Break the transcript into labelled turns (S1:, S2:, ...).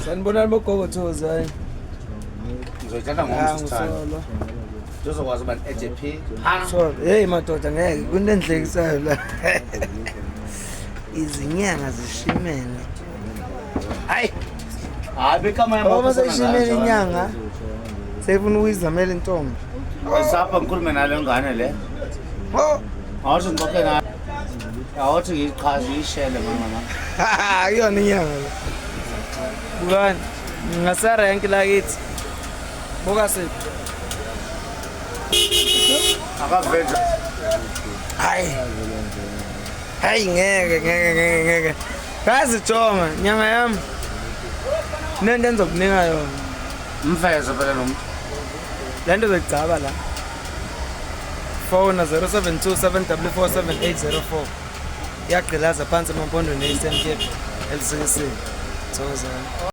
S1: Sanibonani bogokothoza hayi.
S2: Ngizoyithatha ngomsithana. Uzokwazi ubani EJP.
S1: So, hey madoda ngeke kunendlekisayo la. Izinyanga zishimene. Hayi.
S2: Hayi bekama yamapho.
S1: Uma seyishimene inyanga. Seyifuna ukuyizamela intombi.
S2: Sapha ngikhulume nale ngane le.
S1: Oh,
S2: Awuthi ngixoxe naye. Awuthi ngiyichaze ishele mama.
S1: Akuyona inyanga la. Bukani? Ngasarank la kithi. Buka sephi.
S2: Akaveza.
S1: Hayi. Hayi ngeke. Kazi Joma, nyanga yami. Nento enzokunika yona.
S2: Mfeze phela lo muntu.
S1: Lento bezigcaba la. Phone 0727447804. Yagqilaza phansi empondweni eSTN Cape. Elisikisile. Thokozani.